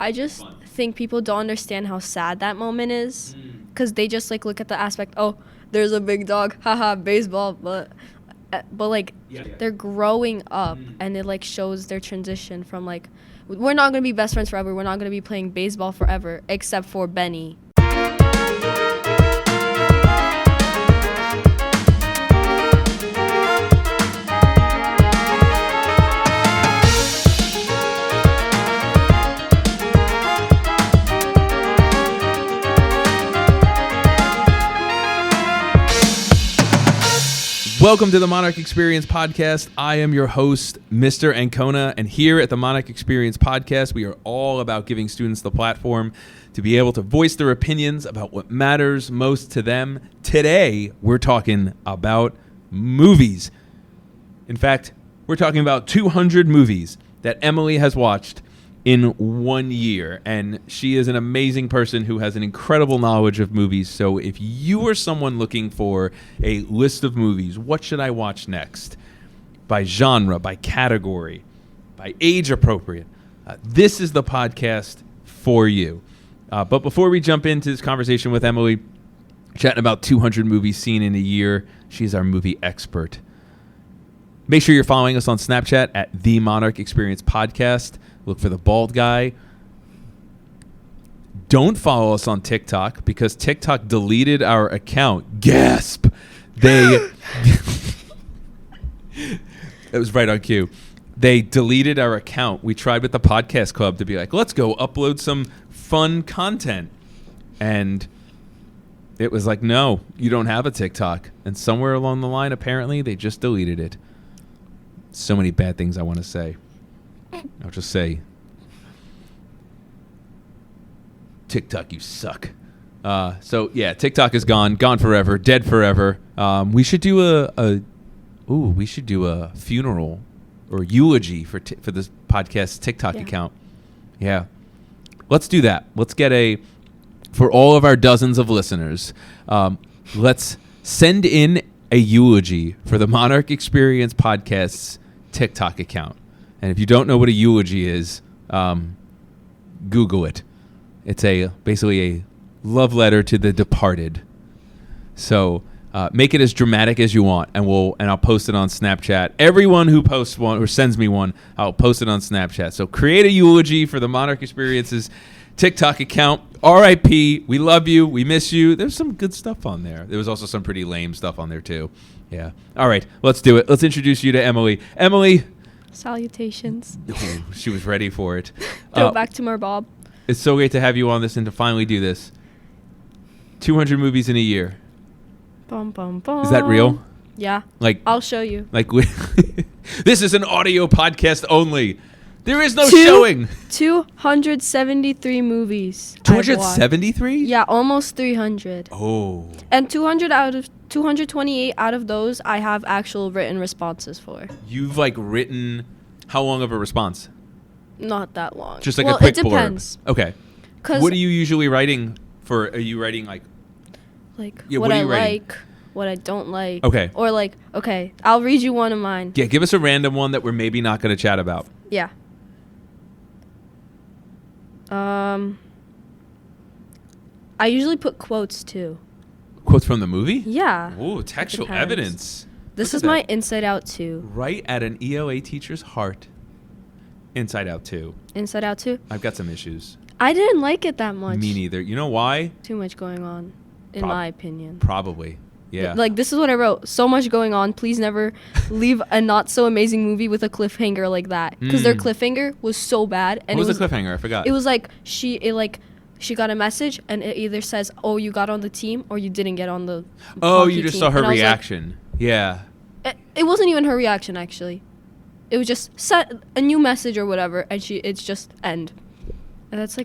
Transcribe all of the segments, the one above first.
I just think people don't understand how sad that moment is, because they just like look at the aspect, oh, there's a big dog, haha, baseball, but like they're growing up, and it like shows their transition from like, we're not gonna be best friends forever, we're not gonna be playing baseball forever, except for Benny. Welcome to the Monarch Experience Podcast. I am your host, Mr. Ancona, and here at the Monarch Experience Podcast, we are all about giving students the platform to be able to voice their opinions about what matters most to them. Today, we're talking about movies. In fact, we're talking about 200 movies that Emily has watched in 1 year, and she is an amazing person who has an incredible knowledge of movies. So if you are someone looking for a list of movies, what should I watch next? By genre, by category, by age appropriate. This is the podcast for you. But before we jump into this conversation with Emily, chatting about 200 movies seen in a year, she's our movie expert. Make sure you're following us on Snapchat at The Monarch Experience Podcast. Look for the bald guy. Don't follow us on TikTok because TikTok deleted our account. Gasp! It was right on cue. They deleted our account. We tried with the podcast club to be like, let's go upload some fun content. And it was like, no, you don't have a TikTok. And somewhere along the line, apparently, they just deleted it. So many bad things I want to say. I'll just say, TikTok, you suck. So yeah, TikTok is gone forever, dead forever. We should do a funeral or eulogy for this podcast TikTok account. Yeah, let's do that. Let's get for all of our dozens of listeners. Let's send in a eulogy for the Monarch Experience Podcast's TikTok account. And if you don't know what a eulogy is, Google it. It's basically a love letter to the departed. So make it as dramatic as you want, and I'll post it on Snapchat. Everyone who posts one or sends me one, I'll post it on Snapchat. So create a eulogy for the Monarch Experience's TikTok account. R.I.P. We love you. We miss you. There's some good stuff on there. There was also some pretty lame stuff on there too. Yeah. All right. Let's do it. Let's introduce you to Emily. Emily. Salutations. Ooh, she was ready for it. Throw back to Marbob. It's so great to have you on this and to finally do this. 200 movies in a year. Bum, bum, bum. Is that real? Yeah. Like I'll show you. Like this is an audio podcast only. There is no showing. 273 movies. 273? Yeah, almost 300. Oh. And 228 out of those I have actual written responses for. You've written how long of a response? Not that long. Just a quick blurb. It depends. Blurb. Okay. What are you usually writing for? Are you writing what I like, writing? what I don't like. Okay. Or okay, I'll read you one of mine. Yeah, give us a random one that we're maybe not going to chat about. Yeah. I usually put quotes too. Quotes from the movie? Yeah. Ooh, textual evidence. This is my Inside Out 2. Right at an ELA teacher's heart. Inside Out 2. Inside Out 2? I've got some issues. I didn't like it that much. Me neither. You know why? Too much going on, in my opinion. Probably. Yeah. This is what I wrote. So much going on. Please never leave a not so amazing movie with a cliffhanger like that. Because their cliffhanger was so bad. And what was the cliffhanger? I forgot. It was she got a message and it either says, oh, you got on the team or you didn't get on the you just team. saw her reaction. Yeah. It wasn't even her reaction, actually. It was just set a new message or whatever, and it's just end. And that's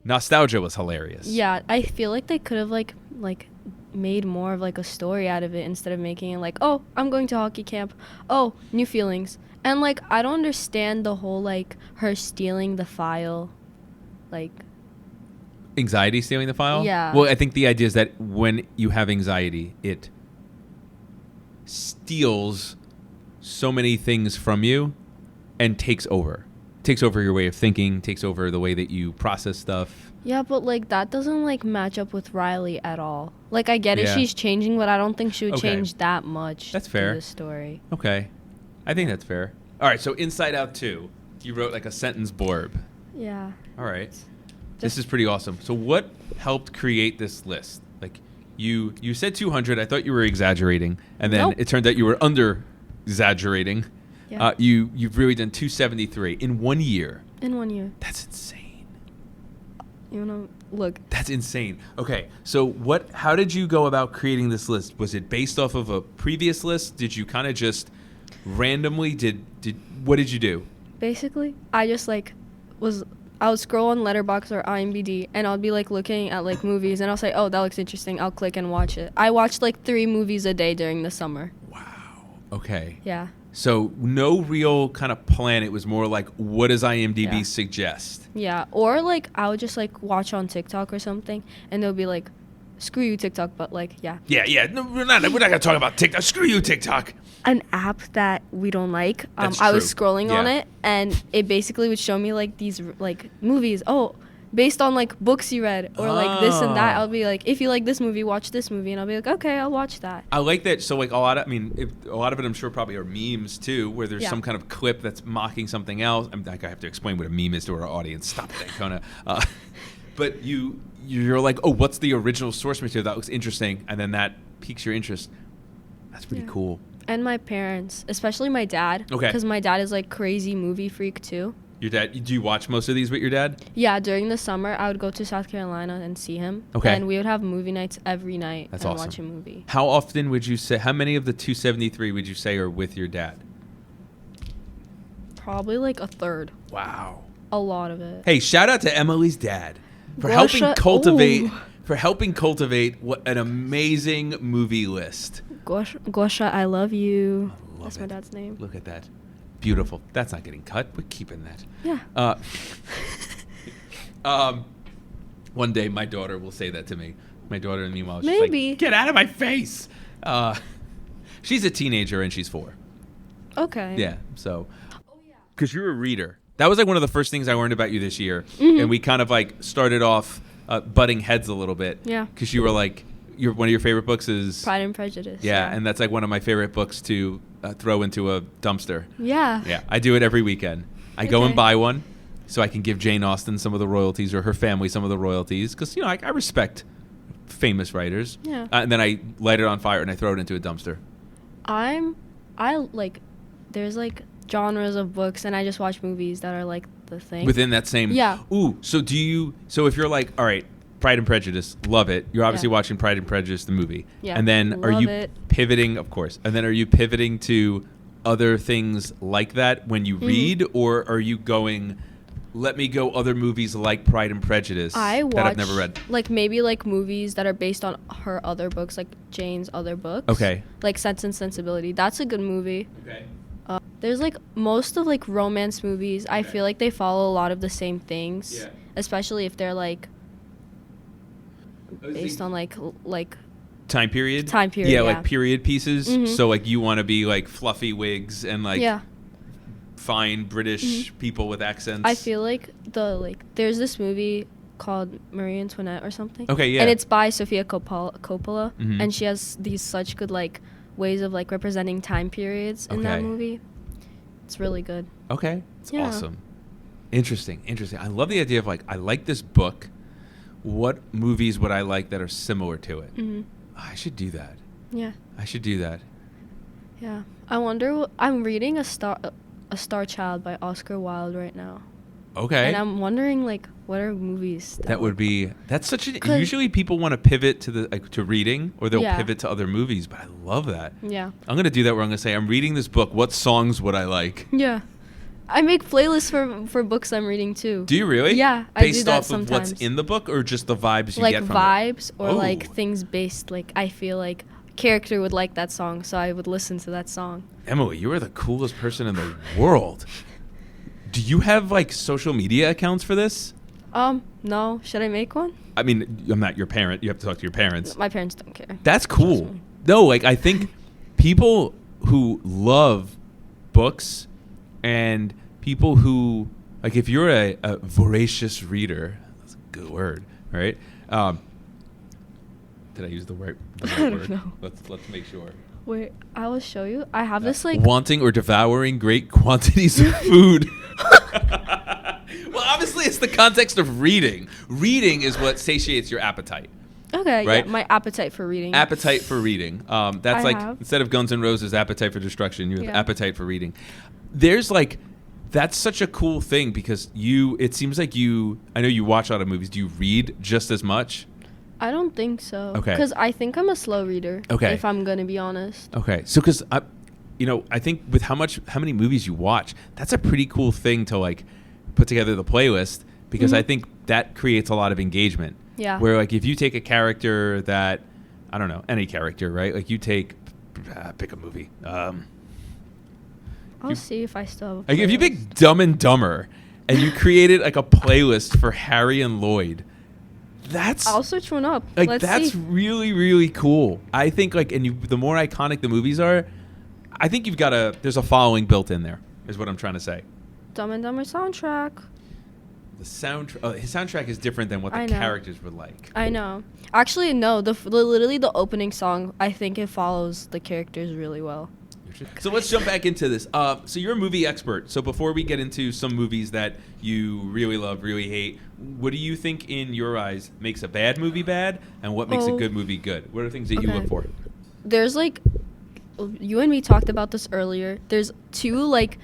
nostalgia was hilarious. Yeah, I feel like they could have made more of a story out of it instead of making it oh, I'm going to hockey camp. Oh, new feelings. And I don't understand the whole her stealing the file. Anxiety stealing the file? Yeah. Well, I think the idea is that when you have anxiety, it steals so many things from you and takes over. takes over your way of thinking, takes over the way that you process stuff. Yeah, but like that doesn't like match up with Riley at all. Like I get it, she's changing, but I don't think she would change that much. That's fair. To the story. Okay, I think that's fair. All right, so Inside Out 2, you wrote like a sentence blurb. Yeah. All right, this is pretty awesome. So what helped create this list? Like you said 200. I thought you were exaggerating, and then it turned out you were under exaggerating. Yeah. You've really done 273 in 1 year. In 1 year. That's insane. You wanna look? That's insane. Okay, so how did you go about creating this list? Was it based off of a previous list? Did you kind of just randomly what did you do? Basically, I just like I would scroll on Letterboxd or IMDb, and I'll be like looking at like movies, and I'll say, oh, that looks interesting. I'll click and watch it. I watched like 3 movies a day during the summer. Wow. Okay. Yeah. So no real kind of plan. It was more like, what does IMDb suggest? Yeah. Or like I would just like watch on TikTok or something, and they'll be like, screw you TikTok, but like yeah. Yeah. No, we're not gonna talk about TikTok. Screw you TikTok. An app that we don't like. That's I was true. scrolling on it, and it basically would show me like these like movies. Oh, based on like books you read or like this and that. I'll be like, if you like this movie, watch this movie, and I'll be like, okay, I'll watch that. I like that. So like a lot of it, I'm sure probably are memes too, where there's some kind of clip that's mocking something else. I'm like, I have to explain what a meme is to our audience. Stop it, Ancona. But you're like, oh, what's the original source material that looks interesting, and then that piques your interest. That's pretty cool. And my parents, especially my dad, because my dad is like crazy movie freak too. Your dad? Do you watch most of these with your dad? Yeah, during the summer, I would go to South Carolina and see him. Okay. And we would have movie nights every night. That's and awesome. Watch a movie. How often would you say? How many of the 273 would you say are with your dad? Probably like a third. Wow. A lot of it. Hey, shout out to Emily's dad for helping cultivate what an amazing movie list. Gosha, I love you. That's my it. dad's name. Look at that. Beautiful. That's not getting cut. We're keeping that. Yeah. One day my daughter will say that to me. My daughter, meanwhile, she's Maybe. like, get out of my face. She's a teenager and she's 4. Okay. Yeah. So, because you're a reader. That was like one of the first things I learned about you this year. Mm-hmm. And we kind of like started off butting heads a little bit. Yeah. Because you were like, one of your favorite books is Pride and Prejudice. Yeah, and that's like one of my favorite books to throw into a dumpster. Yeah. Yeah, I do it every weekend. I go and buy one so I can give Jane Austen some of the royalties or her family some of the royalties because, I respect famous writers. Yeah. And then I light it on fire and I throw it into a dumpster. There's like genres of books and I just watch movies that are like the thing. Within that same. Yeah. Ooh, so if you're like, all right, Pride and Prejudice, love it. You're obviously watching Pride and Prejudice, the movie. Yeah. And then are you pivoting, of course, and then are you pivoting to other things like that when you read, or are you going, let me go other movies like Pride and Prejudice that I've never read? Like maybe like movies that are based on her other books, like Jane's other books. Okay. Like Sense and Sensibility. That's a good movie. Okay. There's like most of like romance movies. I feel like they follow a lot of the same things. Yeah. Especially if they're like based on like time period. Yeah, like period pieces. Mm-hmm. So like you want to be like fluffy wigs and like fine British people with accents. I feel like there's this movie called Marie Antoinette or something. Okay, yeah. And it's by Sofia Coppola, mm-hmm. and she has these such good like ways of like representing time periods in that movie. It's really good. Okay. It's awesome. Interesting. I love the idea of like, I like this book. What movies would I like that are similar to it? Mm-hmm. I should do that. Yeah. I should do that. Yeah. I wonder. I'm reading A Star Child by Oscar Wilde right now. Okay. And I'm wondering like, what are movies that would be? That's such an. Usually people want to pivot to to reading, or they'll pivot to other movies. But I love that. Yeah. I'm gonna do that where I'm gonna say, I'm reading this book. What songs would I like? Yeah. I make playlists for books I'm reading too. Do you really? Yeah, I do that sometimes. Based off of what's in the book, or just the vibes you get from it? Like vibes, or like things based. Like I feel like a character would like that song, so I would listen to that song. Emily, you are the coolest person in the world. Do you have like social media accounts for this? No. Should I make one? I mean, I'm not your parent. You have to talk to your parents. My parents don't care. That's cool. No, like I think people who love books and people who Like if you're a voracious reader, that's a good word, right? Did I use the right I don't word? know. Let's make sure. Wait, I will show you. I have this like wanting or devouring great quantities of food. Well, obviously it's the context of reading. Reading is what satiates your appetite. Okay, right? yeah, my appetite for reading. Appetite for reading. That's I like have. instead of Guns N' Roses, appetite for destruction. You have Yeah. appetite for reading. There's like that's such a cool thing because it seems like I know you watch a lot of movies. Do you read just as much? I don't think so. Okay. Because I think I'm a slow reader. Okay. If I'm gonna be honest. Okay, so because I think with how many movies you watch, that's a pretty cool thing to like put together the playlist because I think that creates a lot of engagement. Yeah. Where like if you take a character that I don't know any character, right? Like you take pick a movie. I'll see if I still have a Like if you playlist. pick Dumb and Dumber and you created like a playlist for Harry and Lloyd, that's I'll search one up. like Let's that's see. really really cool. I think like the more iconic the movies are, I think there's a following built in there. Is what I'm trying to say. Dumb and Dumber soundtrack. The soundtrack, his soundtrack is different than what the I know. characters were like. I know. Actually, no. Literally the opening song. I think it follows the characters really well. So let's jump back into this. So you're a movie expert. So before we get into some movies that you really love, really hate, what do you think in your eyes makes a bad movie bad, and what makes a good movie good? What are things that you Okay. look for? There's like, you and me talked about this earlier. There's two like,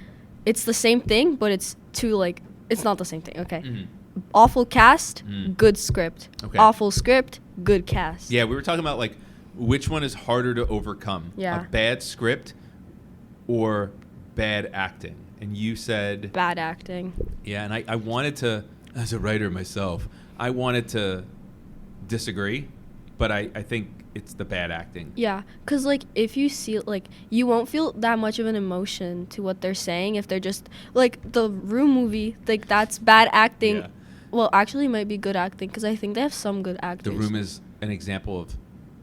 it's the same thing, but it's two like, it's not the same thing. Okay. Mhm. Awful cast, Mm. good script. Okay. Awful script, good cast. Yeah, we were talking about like which one is harder to overcome. Yeah. A bad script or bad acting. And you said Bad acting. yeah, and I wanted to, as a writer myself, I wanted to disagree, but I think it's the bad acting. Yeah, because, like, if you see, like, you won't feel that much of an emotion to what they're saying if they're just, like, the Room movie, like, that's bad acting. Yeah. Well, actually, it might be good acting because I think they have some good actors. The Room is an example of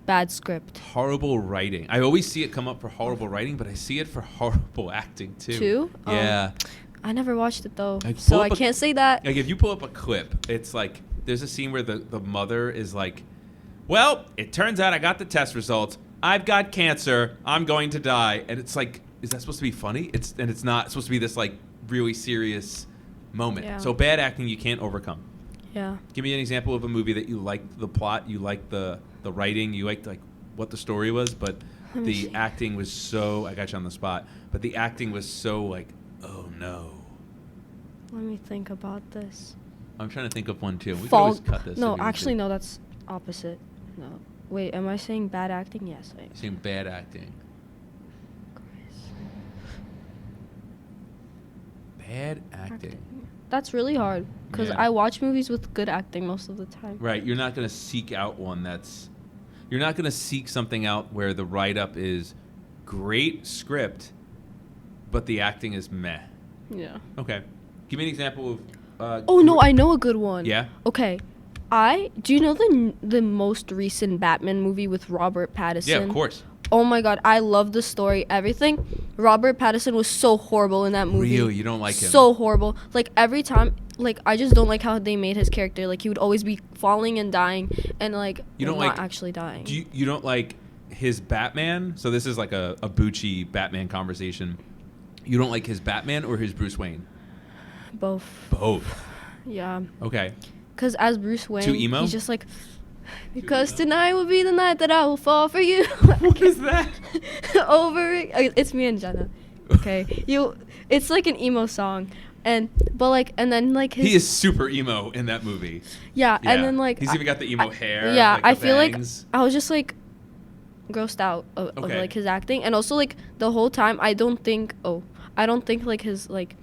Bad script. horrible writing. I always see it come up for horrible writing, but I see it for horrible acting too. Too? Yeah. I never watched it, though, Like, so pull I up a- can't say that. Like if you pull up a clip, it's like there's a scene where the mother is like, "Well, it turns out I got the test results. I've got cancer. I'm going to die." And it's like, is that supposed to be funny? It's not. It's supposed to be this like really serious moment. Yeah. So bad acting you can't overcome. Yeah. Give me an example of a movie that you liked the plot, you liked the writing, you liked like what the story was, but Let me the see. acting was so, I got you on the spot, but the acting was so like, oh no. Let me think about this. I'm trying to think of one too. We could Fall. always cut this. No, if you need actually, to. no, that's opposite. No. Wait, am I saying bad acting? Yes, I am. Same bad acting. Bad acting. That's really hard because Yeah. I watch movies with good acting most of the time. Right, you're not going to seek out one that's, you're not going to seek something out where the write-up is great script, but the acting is meh. Yeah. Okay. Give me an example of. Oh no, I know a good one. Yeah. Okay, do you know the most recent Batman movie with Robert Pattinson? Yeah, of course. Oh my god, I love the story, everything. Robert Pattinson was so horrible in that movie. Really, you don't like him? So horrible. Like every time, like I just don't like how they made his character. Like he would always be falling and dying, and like You don't not like- actually dying. You don't like his Batman? So this is like a Bucci Batman conversation. You don't like his Batman or his Bruce Wayne? Both. Both. Yeah. Okay. Because as Bruce Wayne, Too emo? he's just like, because tonight will be the night that I will fall for you. What is that? Over it. It's me and Jenna. Okay. It's like an emo song. And then like his. He is super emo in that movie. Yeah. And then like. he's even got the emo hair. Yeah. like I the feel bangs. like I was just like grossed out of Okay. like his acting. And also like the whole time I don't think like his like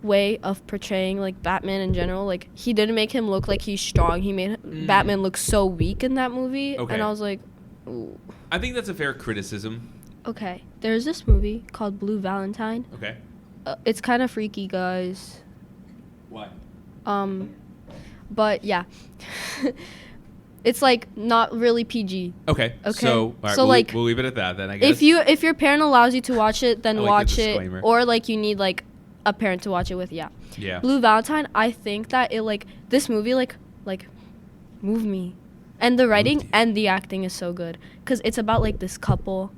way of portraying like Batman in general, like he didn't make him look like he's strong. He made Batman look so weak in that movie. Okay. And I was like, ooh. I think that's a fair criticism. Okay, there's this movie called Blue Valentine. Okay. It's kind of freaky, guys. Why? But yeah, it's like not really PG. Okay. Okay. So, all right, So, like, we'll leave it at that then, I guess. If your parent allows you to watch it, then I like the watch it. disclaimer. Or like you need like a parent to watch it with. Yeah. Yeah. Blue Valentine. I think that it like this movie like moved me, and the writing and the acting is so good because it's about like this couple,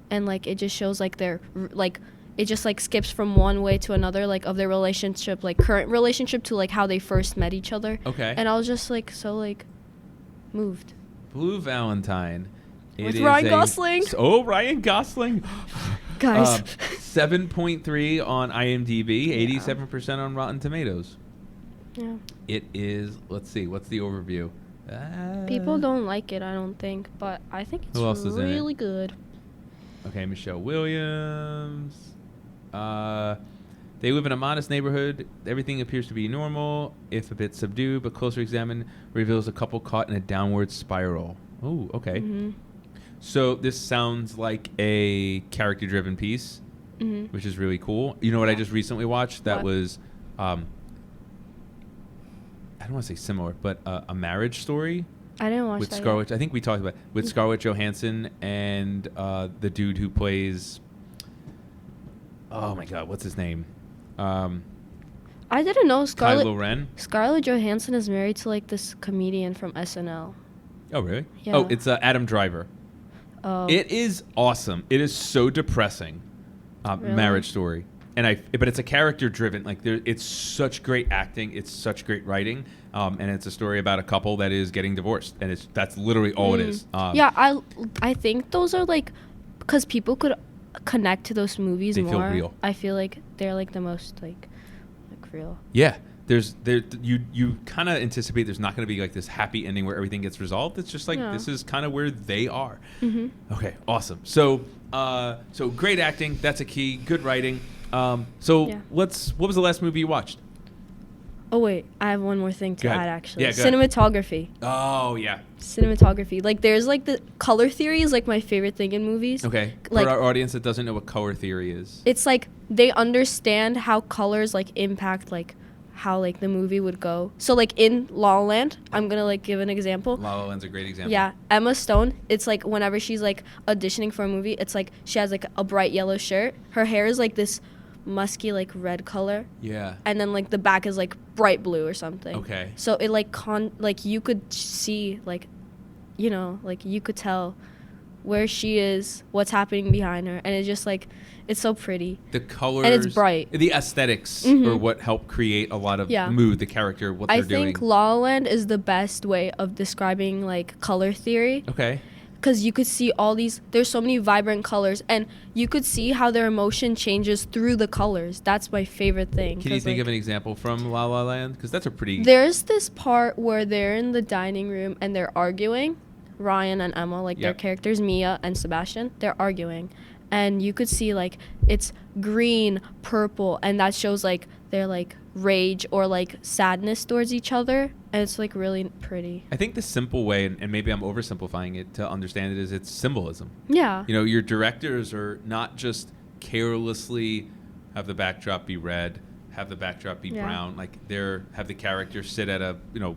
and like it just shows like their like it just like skips from one way to another like of their relationship, like current relationship to like how they first met each other. Okay. And I was just like so like moved. Blue Valentine. With Ryan Gosling. Oh, Ryan Gosling. Guys. 7.3 on IMDb, 87% on Rotten Tomatoes. Yeah. It is, let's see, what's the overview? People don't like it, I don't think, but I think it's Who else is in it? really good. Okay, Michelle Williams. They live in a modest neighborhood. Everything appears to be normal, if a bit subdued, but closer examined reveals a couple caught in a downward spiral. Oh, okay. Mm-hmm. So this sounds like a character-driven piece, which is really cool. You know what I just recently watched? That was, I don't want to say similar, but A Marriage Story. I didn't watch with that Scarlett. I think we talked about it, with Scarlett Johansson and the dude who plays. Oh my God, what's his name? I didn't know Kylo Ren. Scarlett Johansson is married to like this comedian from SNL. Oh really? Yeah. Oh, it's Adam Driver. Oh. It is awesome. It is so depressing. Really? Marriage Story, but it's a character-driven. Like it's such great acting. It's such great writing, and it's a story about a couple that is getting divorced, and that's literally all it is. Yeah, I think those are like because people could connect to those movies they more. Feel real. I feel like they're like the most like real. Yeah. You kind of anticipate there's not going to be like this happy ending where everything gets resolved. It's just like this is kind of where they are. Mm-hmm. Okay, awesome. So great acting. That's a key. Good writing. What was the last movie you watched? Oh wait, I have one more thing to add actually. Yeah, cinematography. Oh yeah. Cinematography. Like there's like the color theory is like my favorite thing in movies. Okay. Like, for our audience that doesn't know what color theory is. It's like they understand how colors like impact like how like the movie would go. So like in La La Land, I'm gonna like give an example. La La Land's a great example. Yeah, Emma Stone. It's like whenever she's like auditioning for a movie, it's like she has like a bright yellow shirt. Her hair is like this musky like red color. Yeah. And then like the back is like bright blue or something. Okay. So it like like you could see like, you know, like you could tell where she is, what's happening behind her, and it's just like it's so pretty. The colors and it's bright. The aesthetics are what help create a lot of mood. The character, what they're doing. I think La La Land is the best way of describing like color theory. Okay. Because you could see all these, there's so many vibrant colors, and you could see how their emotion changes through the colors. That's my favorite thing. Can you think of an example from La La Land? Because that's a pretty... There's this part where they're in the dining room and they're arguing. Ryan and Emma, like their characters, Mia and Sebastian, they're arguing. And you could see like it's green, purple, and that shows like their like rage or like sadness towards each other, and it's like really pretty. I think the simple way, and maybe I'm oversimplifying it to understand it, is it's symbolism. Yeah. You know, your directors are not just carelessly have the backdrop be red, have the backdrop be brown, like have the character sit at a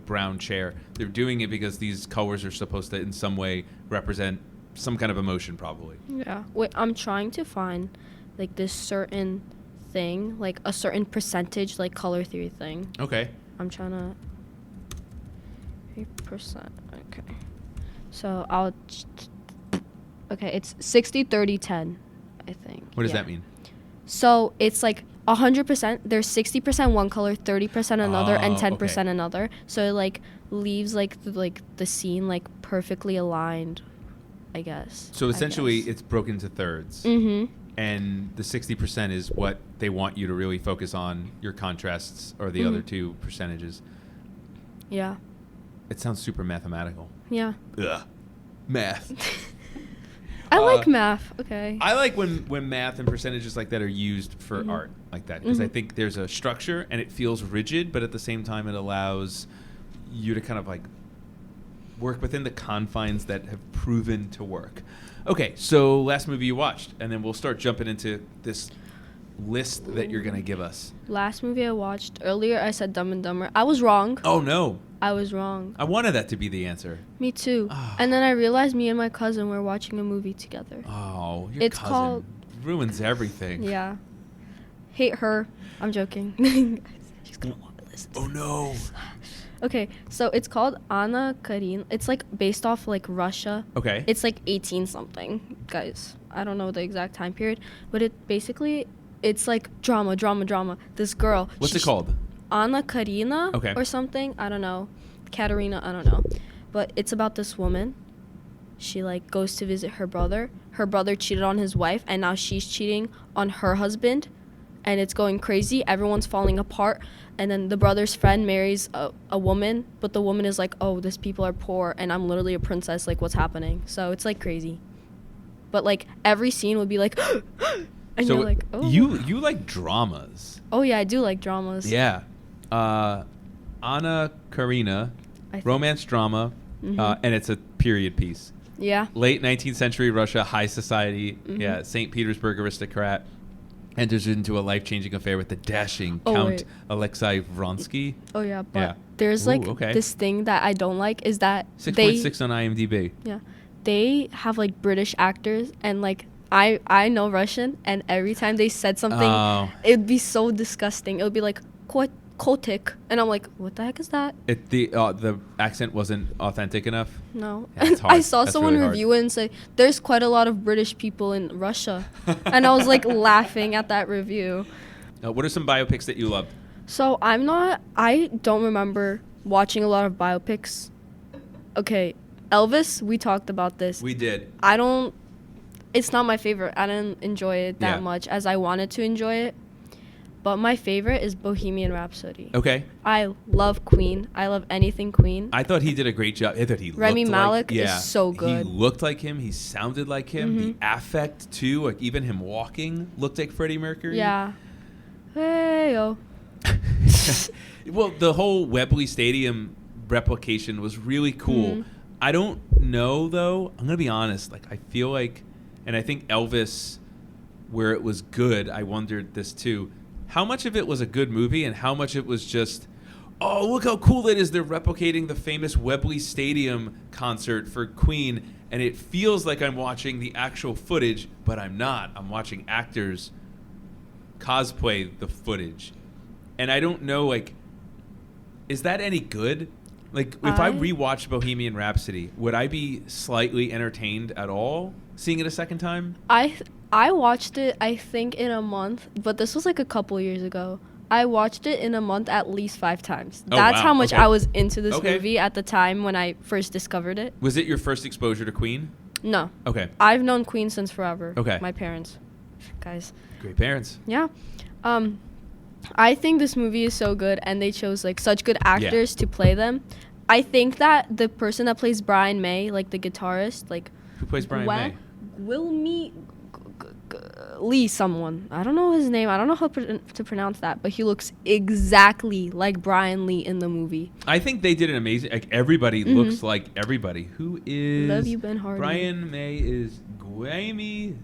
brown chair. They're doing it because these colors are supposed to in some way represent some kind of emotion, probably. Yeah. Wait, I'm trying to find like this certain thing, like a certain percentage, like color theory thing. Okay. I'm trying to 8%. Okay. So okay, it's 60-30-10, I think. What does that mean? So it's like 100%, there's 60% one color, 30% another, and 10% another. So it like leaves like the scene like perfectly aligned, I guess. So essentially it's broken into thirds. Mm-hmm. And the 60% is what they want you to really focus on, your contrasts, or the other two percentages. Yeah. It sounds super mathematical. Yeah. Ugh. Math. I like math. Okay. I like when math and percentages like that are used for art like that, because I think there's a structure and it feels rigid, but at the same time it allows you to kind of like work within the confines that have proven to work. Okay, so last movie you watched, and then we'll start jumping into this list that you're going to give us. Last movie I watched, earlier I said Dumb and Dumber. I was wrong. Oh, no. I was wrong. I wanted that to be the answer. Me too. Oh. And then I realized me and my cousin were watching a movie together. Oh, your cousin ruins everything. Yeah. hate her. I'm joking. She's gonna want to listen to Oh no. Okay, so it's called Anna Karenina. It's like based off like Russia. Okay. It's like 18 something, guys. I don't know the exact time period, but it's like drama. This girl. What's it called? Anna Karina or something. I don't know. Katerina, I don't know. But it's about this woman. She like goes to visit her brother. Her brother cheated on his wife, and now she's cheating on her husband. And it's going crazy. Everyone's falling apart. And then the brother's friend marries a woman, but the woman is like, oh, these people are poor, and I'm literally a princess. Like, what's happening? So it's like crazy. But like every scene would be like, and so you're like, oh. You like dramas. Oh yeah, I do like dramas. Yeah. Anna Karina, romance drama, and it's a period piece. Yeah. Late 19th century Russia, high society. Yeah, St. Petersburg aristocrat enters into a life-changing affair with the dashing Count Alexei Vronsky. Oh yeah, but there's like this thing that I don't like is that 6.6 on IMDb. Yeah, they have like British actors, and like I know Russian, and every time they said something, it'd be so disgusting. It would be like kotik, and I'm like, what the heck is that? The accent wasn't authentic enough. No, yeah, it's hard. I saw That's someone really review it and say there's quite a lot of British people in Russia, and I was like laughing at that review. What are some biopics that you loved? So I don't remember watching a lot of biopics. Okay, Elvis, we talked about this. We did. It's not my favorite. I didn't enjoy it that much as I wanted to enjoy it. But my favorite is Bohemian Rhapsody. Okay. I love Queen. I love anything Queen. I thought he did a great job. I thought he Rami looked Malek like, is so good. He looked like him. He sounded like him. The affect, too. Like, even him walking looked like Freddie Mercury. Yeah. Hey-o. Well, the whole Wembley Stadium replication was really cool. I don't know, though. I'm going to be honest. Like, I feel like, and I think Elvis, where it was good, I wondered this, too. How much of it was a good movie and how much it was just, oh, look how cool it is. They're replicating the famous Wembley Stadium concert for Queen, and it feels like I'm watching the actual footage, but I'm not. I'm watching actors cosplay the footage. And I don't know, like, is that any good? Like, if I rewatched Bohemian Rhapsody, would I be slightly entertained at all seeing it a second time? I watched it, I think, in a month, but this was like a couple years ago. I watched it in a month at least 5 times. That's how much I was into this movie at the time when I first discovered it. Was it your first exposure to Queen? No. Okay. I've known Queen since forever. Okay. My parents. Guys. Great parents. Yeah. I think this movie is so good, and they chose like such good actors to play them. I think that the person that plays Brian May, like the guitarist, like... Who plays Brian May? Wilmy... Lee someone. I don't know his name. I don't know how to pronounce that, but he looks exactly like Brian Lee in the movie. I think they did an amazing... Like, everybody looks like everybody. Who is... Love you, Ben Hardy. Brian May is Gwamy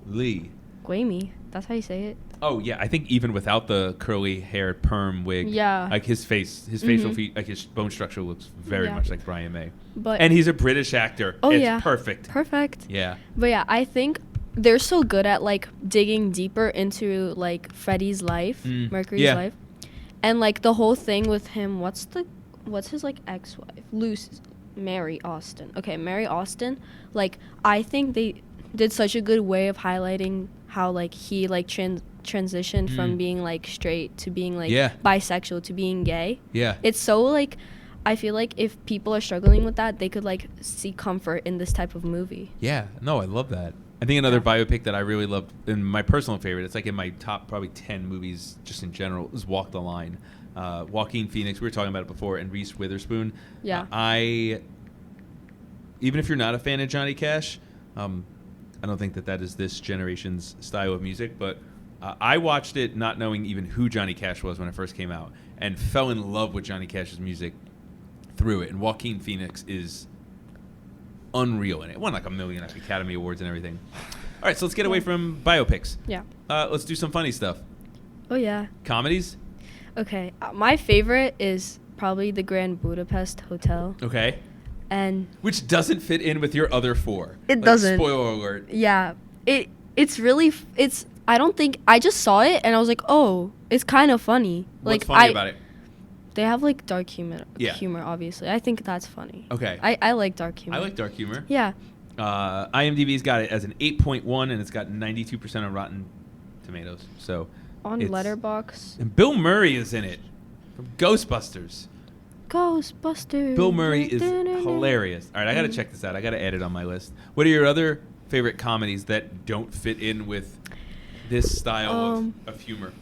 Lee. Gwamy. That's how you say it. Oh, yeah. I think even without the curly hair perm wig, like his facial feet, like his bone structure looks very much like Brian May. And he's a British actor. Oh, it's perfect. Perfect. Yeah. But yeah, I think they're so good at like digging deeper into like Freddie's life, Mercury's life, and like the whole thing with him. What's his like ex-wife? Mary Austin. Okay, Mary Austin. Like, I think they did such a good way of highlighting how like he like transitioned from being like straight to being like bisexual to being gay. Yeah. It's so like, I feel like if people are struggling with that, they could like see comfort in this type of movie. Yeah. No, I love that. I think another biopic that I really loved, and my personal favorite, it's like in my top probably 10 movies just in general, is Walk the Line. Joaquin Phoenix, we were talking about it before, and Reese Witherspoon. Yeah. Even if you're not a fan of Johnny Cash, I don't think that is this generation's style of music, but I watched it not knowing even who Johnny Cash was when it first came out, and fell in love with Johnny Cash's music through it. And Joaquin Phoenix is unreal in it. Won like 1 million Academy Awards and everything. All right, so let's get away from biopics. Yeah. Let's do some funny stuff. Oh, yeah. Comedies? Okay. My favorite is probably the Grand Budapest Hotel. Okay. And which doesn't fit in with your other 4. It doesn't. Spoiler alert. Yeah. It's really I don't think I just saw it and I was like, oh, it's kind of funny. What's funny about it? They have like dark humor. Yeah. Humor, obviously. I think that's funny. Okay. I like dark humor. I like dark humor. Yeah. IMDb's got it as an 8.1, and it's got 92% on Rotten Tomatoes. So on Letterboxd. And Bill Murray is in it from Ghostbusters. Ghostbusters. Bill Murray is hilarious. All right, I got to check this out. I got to add it on my list. What are your other favorite comedies that don't fit in with this style of humor?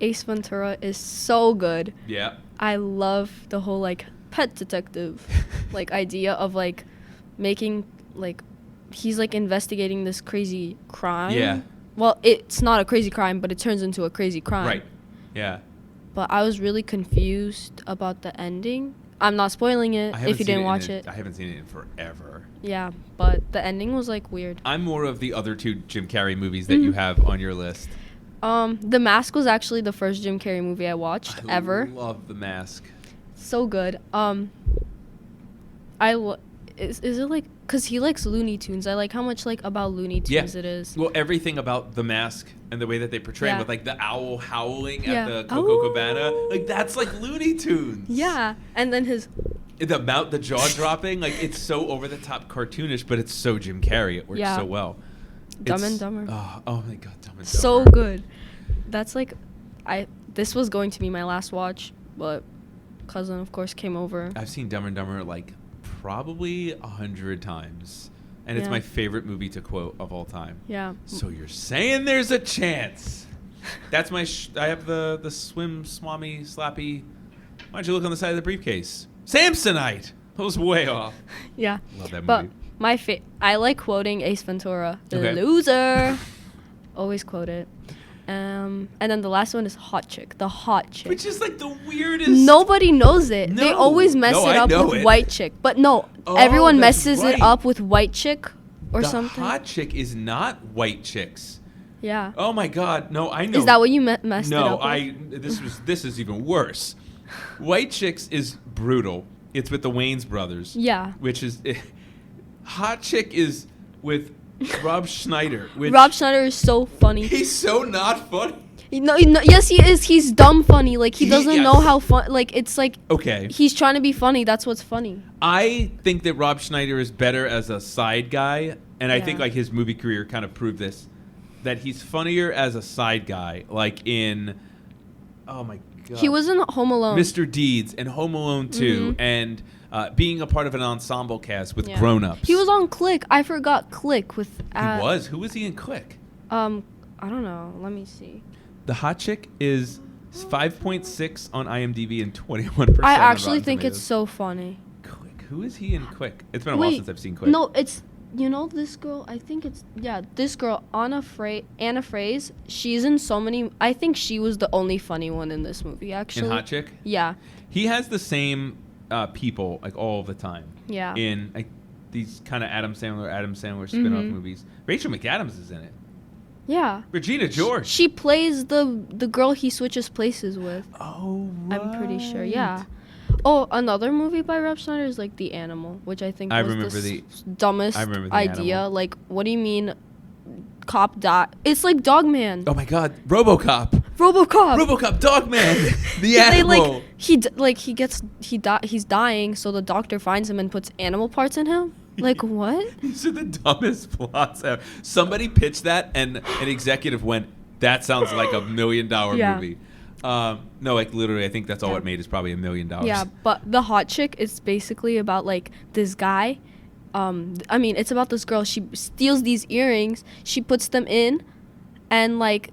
Ace Ventura is so good. Yeah. I love the whole like pet detective like idea of like making like he's like investigating this crazy crime. Yeah. Well, it's not a crazy crime, but it turns into a crazy crime. Right. Yeah. But I was really confused about the ending. I'm not spoiling it if you didn't watch it. I haven't seen it in forever. Yeah, but the ending was like weird. I'm more of the other two Jim Carrey movies that you have on your list. The Mask was actually the first Jim Carrey movie I watched ever. I love The Mask. So good. Is it like, because he likes Looney Tunes. I like how much like about Looney Tunes it is. Well, everything about The Mask and the way that they portray him with like the owl howling at the Oh. Coco Cabana, like that's like Looney Tunes. Yeah, and then the jaw dropping, like it's so over the top cartoonish, but it's so Jim Carrey. It works so well. Dumb and Dumber. Oh my God, Dumb and Dumber. So good. That's like, this was going to be my last watch, but cousin of course came over. I've seen Dumb and Dumber like probably 100 times, and it's my favorite movie to quote of all time. Yeah. So you're saying there's a chance? That's my. I have the swim swami slappy. Why don't you look on the side of the briefcase? Samsonite. That was way off. Yeah. Love that but movie. I like quoting Ace Ventura. The Okay. loser. Always quote it. And then the last one is Hot Chick. The Hot Chick. Which is like the weirdest. Nobody knows it. No. They always mess No, it I up know with it. White Chick. But no, Oh, everyone that's messes right. it up with White Chick or the something. Hot Chick is not White Chicks. Yeah. Oh my God, no! I know. Is that what you messed it No, up with? this is even worse. White Chicks is brutal. It's with the Wayans brothers. Yeah. Which is Hot Chick is with Rob Schneider. Which Rob Schneider is so funny. He's so not funny. No, yes, he is. He's dumb funny. Like, he doesn't know how fun. Like, it's like. Okay. He's trying to be funny. That's what's funny. I think that Rob Schneider is better as a side guy, and I think Yeah. like his movie career kind of proved this. That he's funnier as a side guy, like in. Oh my God. He was in Home Alone. Mr. Deeds and Home Alone 2 and being a part of an ensemble cast with grown-ups. He was on Click. I forgot Click with. He was. Who was he in Click? I don't know. Let me see. The Hot Chick is 5.6 on IMDb and 21%. I on actually Rotten think Tomatoes. it's so funny. Quick. Who is he in Quick? It's been a while since I've seen Quick. No, it's this girl. I think it's this girl Anna Fraze. She's in so many. I think she was the only funny one in this movie. Actually, In Hot Chick. Yeah. He has the same people like all the time. Yeah. In like these kind of Adam Sandler spin-off movies. Rachel McAdams is in it. Yeah. Regina George. She plays the girl he switches places with. Oh, right. I'm pretty sure. Yeah. Oh, another movie by Rob Schneider is like The Animal, which I think was the dumbest idea. Animal. Like, what do you mean, cop dot? It's like Dogman. Oh my God, RoboCop. RoboCop, Dogman. The animal. He's dying, so the doctor finds him and puts animal parts in him. Like, what? These are the dumbest plots ever. Somebody pitched that, and an executive went, "That sounds like $1 million movie." No, like literally, I think that's all it made is probably $1 million. Yeah, but The Hot Chick is basically about like this guy. I mean, it's about this girl. She steals these earrings. She puts them in, and like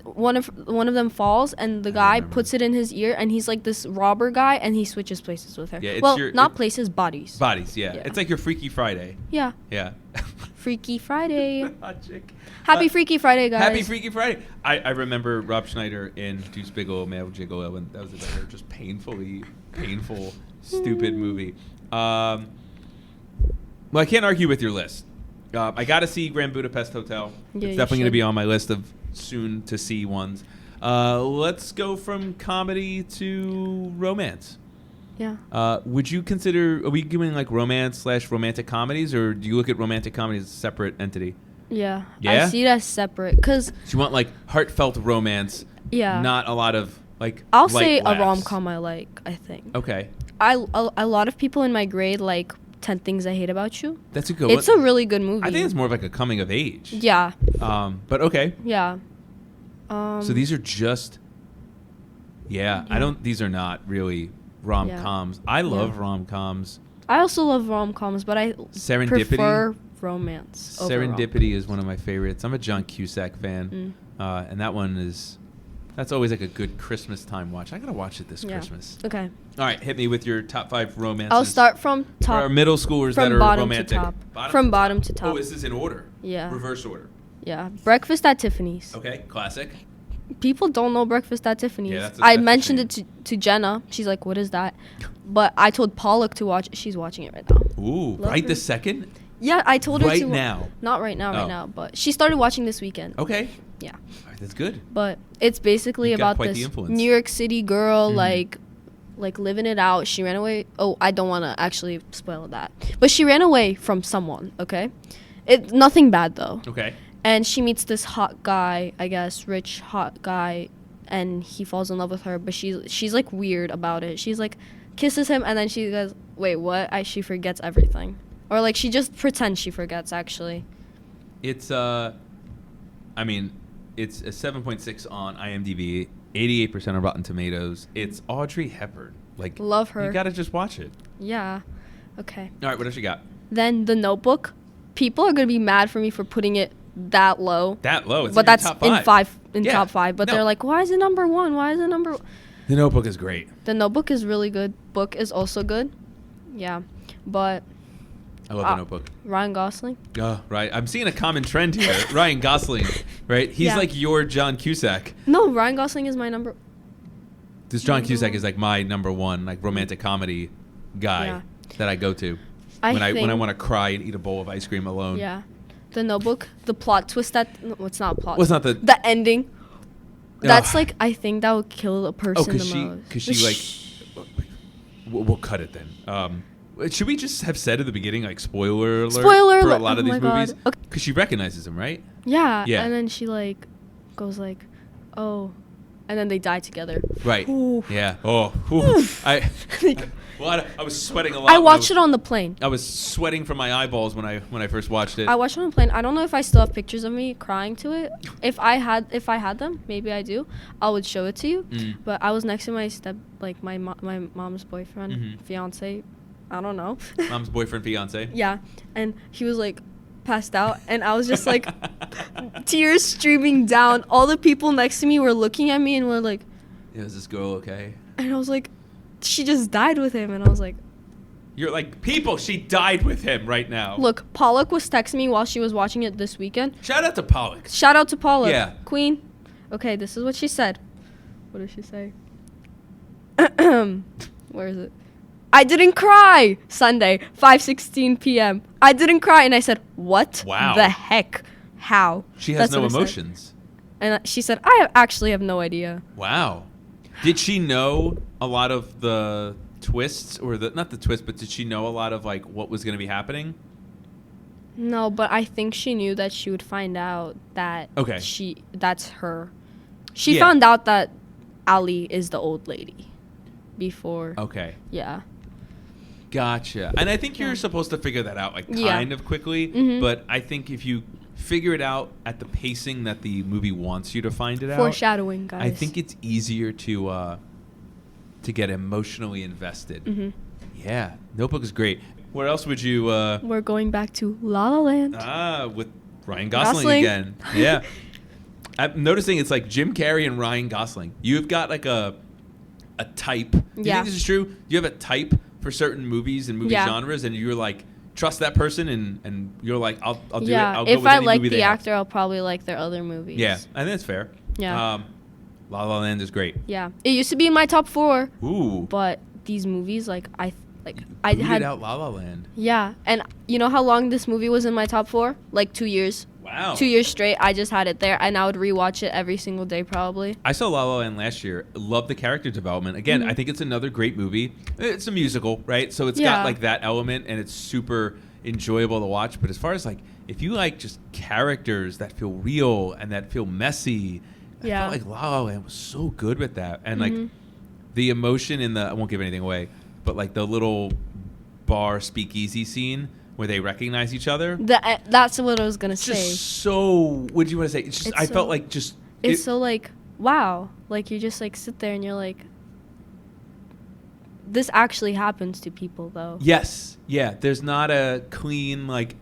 one of them falls, and the guy puts it in his ear, and he's like this robber guy, and he switches places with her. Yeah, places, bodies. Bodies, yeah. It's like your Freaky Friday. Yeah. Yeah. Freaky Friday. Hot Chick. Happy Freaky Friday, guys. Happy Freaky Friday. I remember Rob Schneider in Deuce Bigelow, Male Gigolo, and that was another just painful, stupid movie. Well, I can't argue with your list. I got to see Grand Budapest Hotel. Yeah, It's definitely going to be on my list of soon-to-see ones. Let's go from comedy to romance. Yeah. Would you consider, are we doing like romance/romantic comedies, or do you look at romantic comedies as a separate entity? Yeah. Yeah? I see it as separate. Because, So you want like heartfelt romance, yeah. not a lot of like I'll light say laughs. a rom-com I like, I think. Okay. A lot of people in my grade like 10 Things I Hate About You. That's a good one. It's a really good movie. I think it's more of like a coming of age. Yeah. But okay. Yeah. So these are just these are not really rom-coms. I love rom-coms. I also love rom-coms, but I Serendipity. prefer romance. over Serendipity is one of my favorites. I'm a John Cusack fan. And that one that's always like a good Christmas time watch. I gotta watch it this Christmas. Okay. All right, hit me with your top 5 romances. I'll start from top. For our middle schoolers that are bottom romantic. to top. From bottom to top. Oh, this is in order. Yeah. Reverse order. Yeah. Breakfast at Tiffany's. Okay, classic. People don't know Breakfast at Tiffany's. Yeah, that's I a mentioned shame. it to Jenna. She's like, "What is that?" But I told Pollock to watch it. She's watching it right now. Ooh, Love right her. this second? Yeah, I told her Right to. now? Not right now, Oh. right now. But she started watching this weekend. Okay. Yeah. All right, that's good. But it's basically You've got about quite the this influence. New York City girl, Mhm. like living it out. She ran away. Oh, I don't want to actually spoil that. But she ran away from someone. Okay. Nothing bad though. Okay. And she meets this hot guy, I guess, rich hot guy, and he falls in love with her. But she's like weird about it. She's like kisses him, and then she goes, "Wait, what?" She forgets everything, or like she just pretends she forgets. Actually, It's I mean, it's a 7.6 on IMDb, 88% on Rotten Tomatoes. It's Audrey Hepburn. Like, love her. You gotta just watch it. Yeah. Okay. All right, what else you got? Then The Notebook. People are gonna be mad for me for putting it that low. That low. It's But in your that's top in Yeah. top 5. But No. they're like, why is it number 1? Why is it number? The Notebook is great. The Notebook is really good. Book is also good. Yeah, but I love The Notebook. Ryan Gosling. Oh, right. I'm seeing a common trend here. Ryan Gosling, right? He's Yeah. like your John Cusack. No, Ryan Gosling is my number. This John Cusack is like my number one, like romantic comedy guy Yeah. that I go to I when I think, want to cry and eat a bowl of ice cream alone. Yeah, The Notebook. The plot twist it's not a plot. Well, it's not the. The ending. That's Ugh. like I think that would kill a person because the most. because she like. We'll cut it then. Should we just have said at the beginning like spoiler alert Spoiler for a alert. lot of Oh these my movies? God. Okay. Because she recognizes him, right? Yeah. Yeah. And then she like goes like, oh, and then they die together. Right. Ooh. Yeah. Oh. Ooh. I was sweating a lot. I watched it on the plane. I was sweating from my eyeballs when I first watched it. I watched it on the plane. I don't know if I still have pictures of me crying to it. If I had them, maybe I do. I would show it to you. Mm. But I was next to my mom's boyfriend, Mhm. fiance. I don't know. Mom's boyfriend, fiance. Yeah, and he was like passed out, and I was just like tears streaming down. All the people next to me were looking at me and were like, Yeah, is this girl okay? and I was like, she just died with him, and I was like, You're like, people, she died with him right now. look, Pollock was texting me while she was watching it this weekend. Shout out to Pollock. Shout out to Pollock. Yeah. Queen. Okay, this is what she said. What did she say? Where is it? I didn't cry. Sunday, 5:16 p.m. I didn't cry, and I said, "What? Wow. The heck? How?" She has That's no what I said. emotions. And she said, "I actually have no idea." Wow. Did she know a lot of the twists, or not the twist, but did she know a lot of like what was going to be happening? No, but I think she knew that she would find out that Okay. that's her. She Yeah. found out that Ali is the old lady before. Okay. Yeah. Gotcha. And I think you're Yeah. supposed to figure that out like Yeah. kind of quickly, Mhm. but I think if you figure it out at the pacing that the movie wants you to find it out, Foreshadowing, guys. I think it's easier to get emotionally invested. Mhm. Yeah, Notebook is great. Where else would you? We're going back to La La Land. With Ryan Gosling Gosling. again. Yeah, I'm noticing it's like Jim Carrey and Ryan Gosling. You've got like a type. Do you Yeah. think this is true? Do you have a type for certain movies and movie Yeah. genres, and you're like trust that person, and you're like I'll do it. Yeah, I'll go if with I any like movie the they have. actor, I'll probably like their other movies. Yeah, I think that's fair. Yeah. La La Land is great. Yeah. It used to be in my top 4, Ooh. but these movies, I Booted had. out La La Land. Yeah, and you know how long this movie was in my top 4? Like 2 years. Wow. 2 years straight. I just had it there, and I would rewatch it every single day probably. I saw La La Land last year. Love the character development. Again, Mhm. I think it's another great movie. It's a musical, right? So it's Yeah. got like that element, and it's super enjoyable to watch. But as far as like, if you like just characters that feel real and that feel messy, I felt like La La Land was so good with that. And like the emotion in the, I won't give anything away, but like the little bar speakeasy scene where they recognize each other. That's what I was gonna say. Just so, what do you want to say? It's just, I felt like just. It's so like, wow. Like you just like sit there and you're like, this actually happens to people though. Yes. Yeah. There's not a clean like.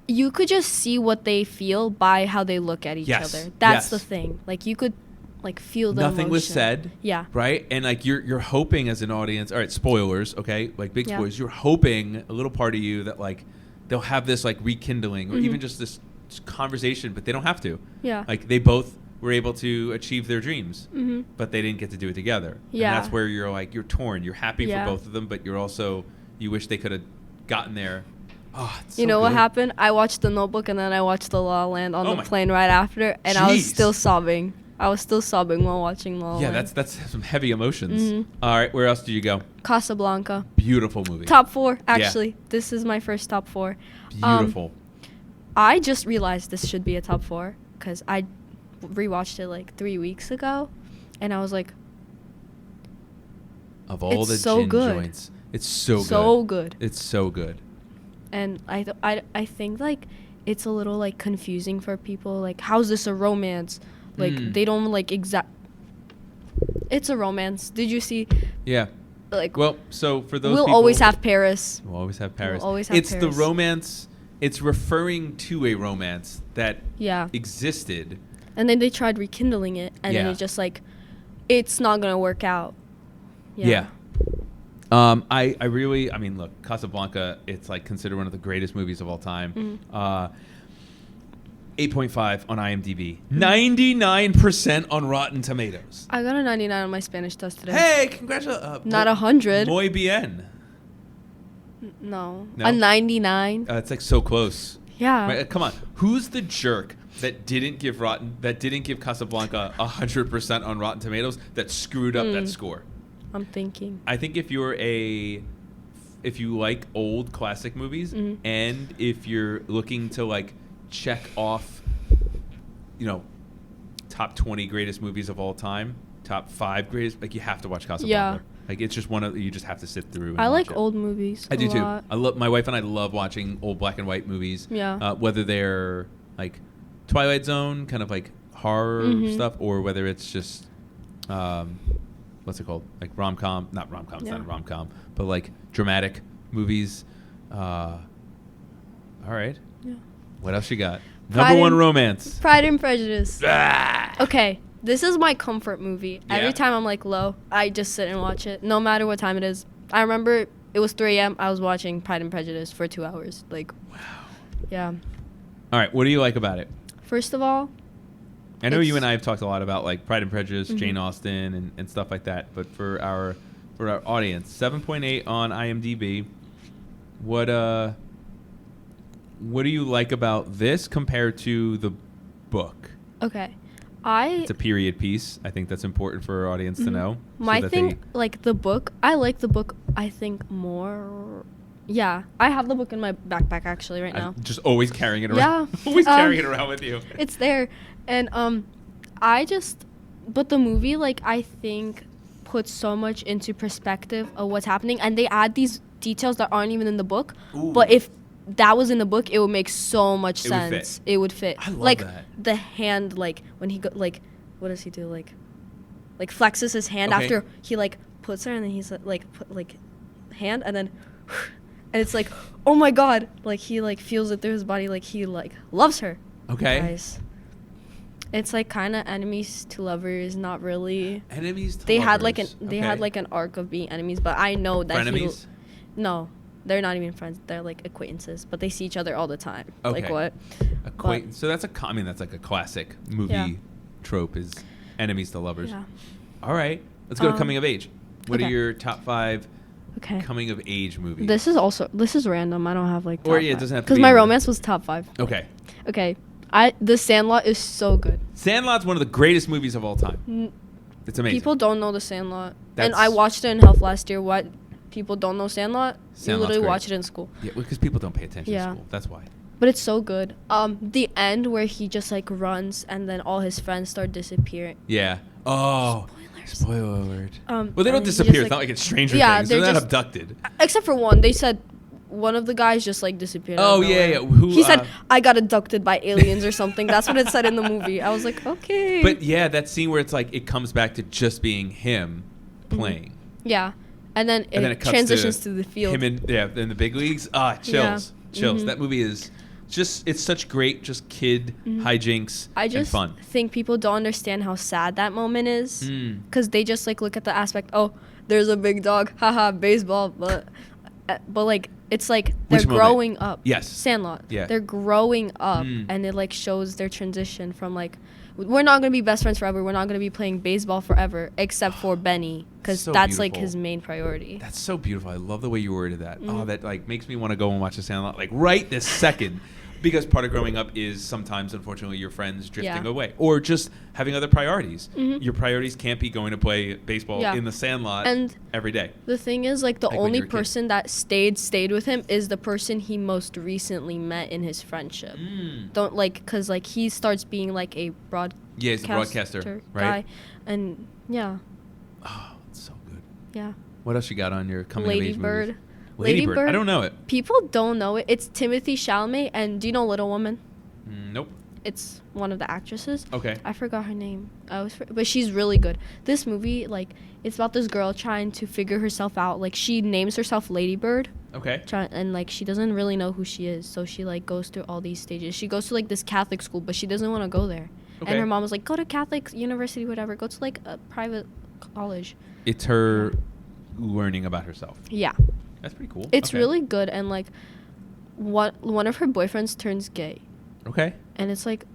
You could just see what they feel by how they look at each other. That's the thing. Like you could like feel the nothing emotion. Was said. Yeah. Right? And like you're hoping as an audience, all right, spoilers, okay? Like big spoilers. You're hoping a little part of you that like they'll have this like rekindling or even just this conversation, but they don't have to. Yeah. Like they both were able to achieve their dreams, but they didn't get to do it together. Yeah. And that's where you're like, you're torn. You're happy for both of them, but you're also, you wish they could have gotten there. Oh, it's you know what happened? I watched The Notebook and then I watched The La La Land on the plane right after, and I was still sobbing. I was still sobbing while watching La La Land. Yeah, that's some heavy emotions. All right, where else did you go? Casablanca. Beautiful movie. Top 4, actually. Yeah. This is my first top 4. Beautiful. I just realized this should be a top 4 because I rewatched it like 3 weeks ago, and I was like, of all the gin joints, it's so good. So good. It's so good. And I think like it's a little like confusing for people. Like, how's this a romance? Like they don't like it's a romance. Did you see? Yeah. Like, well, so for those we'll people, always have Paris. We'll always have Paris. We'll always have it's Paris. The romance. It's referring to a romance that existed. And then they tried rekindling it, and then it just like, it's not gonna work out. Yeah. I really, I mean, look, Casablanca, it's like considered one of the greatest movies of all time. 8.5 on IMDb. 99% on Rotten Tomatoes. I got a 99 on my Spanish test today. Hey, congratulations. Not 100. Muy bien. No. A 99. It's like so close. Yeah. Right? Come on. Who's the jerk that didn't give Casablanca 100% on Rotten Tomatoes that screwed up that score? I'm thinking. I think if you like old classic movies and if you're looking to like check off, you know, top 20 greatest movies of all time, top 5 greatest, like you have to watch Casablanca. Yeah. Like it's just one of, you just have to sit through. And I like old movies. I do too. I love, my wife and I love watching old black and white movies. Yeah. Whether they're like Twilight Zone, kind of like horror stuff, or whether it's just, what's it called? Like rom-com, not rom-com, it's not a rom-com, but like dramatic movies. All right. Yeah. What else you got? Number 1 romance. Pride and Prejudice. Okay. This is my comfort movie. Yeah. Every time I'm like low, I just sit and watch it, no matter what time it is. I remember it was 3 a.m. I was watching Pride and Prejudice for 2 hours. Like, wow. Yeah. All right. What do you like about it? First of all, I know you and I have talked a lot about like Pride and Prejudice, Jane Austen, and stuff like that. But for our audience, 7.8 on IMDb. What do you like about this compared to the book? Okay. It's a period piece. I think that's important for our audience to know. My thing, like the book, I like the book, I think, more. Yeah, I have the book in my backpack actually right now. Just always carrying it around. Yeah. Always carrying it around with you. It's there. And but the movie, like, I think puts so much into perspective of what's happening, and they add these details that aren't even in the book. Ooh. But if that was in the book, it would make so much sense. It would fit. I love like that. The hand, like when he like, what does he do? Like flexes his hand after he like puts her, and then he's like put like hand, and then, and it's like, oh my god, like he like feels it through his body, like he like loves her. Okay. Guys. It's like kind of enemies to lovers, not really. Enemies to they lovers. Had like an arc of being enemies, but I know that frenemies? No. They're not even friends. They're like acquaintances, but they see each other all the time. Okay. Like what? Acquaintance. So that's that's like a classic movie trope is enemies to lovers. Yeah. All right. Let's go to coming of age. What are your top 5 coming of age movies? This is random. I don't have like top 5. It doesn't have to be. Because my romance was top 5. Okay. Okay. The Sandlot is so good. Sandlot's one of the greatest movies of all time. It's amazing. People don't know The Sandlot. And I watched it in health last year. What? people don't know Sandlot, you Sandlot's literally great. watch it in school. Yeah, because people don't pay attention Yeah. in school. That's why. But it's so good. The end where he just like runs and then all his friends start disappearing. Yeah. Oh. Spoilers. Spoiler alert. Well, Well, they don't disappear. It's not like it's Stranger Things. They're not abducted. Except for one. They said one of the guys just like disappeared. Oh, yeah. Who, he said, I got abducted by aliens or something. That's what it said in the movie. I was like, okay. But yeah, that scene where it's like it comes back to just being him playing. Yeah. And then it cuts transitions to the field. Him in the big leagues. Chills. Chills. That movie is just, it's such great, just kid hijinks I just and fun. think people don't understand how sad that moment is. Because they just like look at the aspect, oh, there's a big dog. Haha, baseball. But like, it's like they're growing up. Yes. Sandlot. Yeah. They're growing up. And it like shows their transition from like, we're not going to be best friends forever. We're not going to be playing baseball forever, except for Benny, because So that's like beautiful. his main priority. That's so beautiful. I love the way you worded that. Oh, that like makes me want to go and watch The Sandlot like right this second. Because part of growing up is sometimes, unfortunately, your friends drifting away. Or just having other priorities. Your priorities can't be going to play baseball in the Sandlot every day. The thing is, like, the Like when only you're a kid. person that stayed with him is the person he most recently met in his friendship. Don't, like, because, like, he starts being, like, a Yeah, he's a broadcaster, right? guy. And, yeah. Oh, it's so good. Yeah. What else you got on your coming of Lady age Bird. movies? Lady Bird. I don't know it. People don't know it. It's Timothy Chalamet, and do you know Little Woman? Nope. It's one of the actresses. Okay. I forgot her name. But she's really good. This movie, like, it's about this girl trying to figure herself out. Like, she names herself Lady Bird. Okay. And like she doesn't really know who she is, so she like goes through all these stages. She goes to like this Catholic school, but she doesn't want to go there. Okay. And her mom was like, go to Catholic university, whatever. Go to like a private college. It's her learning about herself. Yeah. That's pretty cool. It's Okay. really good, and like one of her boyfriends turns gay. Okay. And it's like,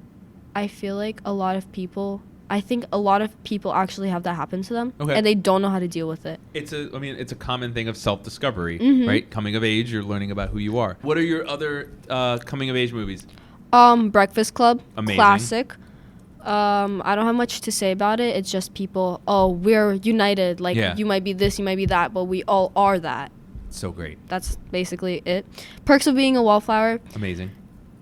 I feel like I think a lot of people actually have that happen to them, Okay. and they don't know how to deal with it. It's a common thing of self-discovery, Mhm. right? Coming of age, you're learning about who you are. What are your other coming of age movies? Breakfast Club, Amazing. classic. I don't have much to say about it. It's just people, we're united. Like, Yeah. you might be this, you might be that, but we all are that. So great. That's basically it. Perks of Being a Wallflower. Amazing.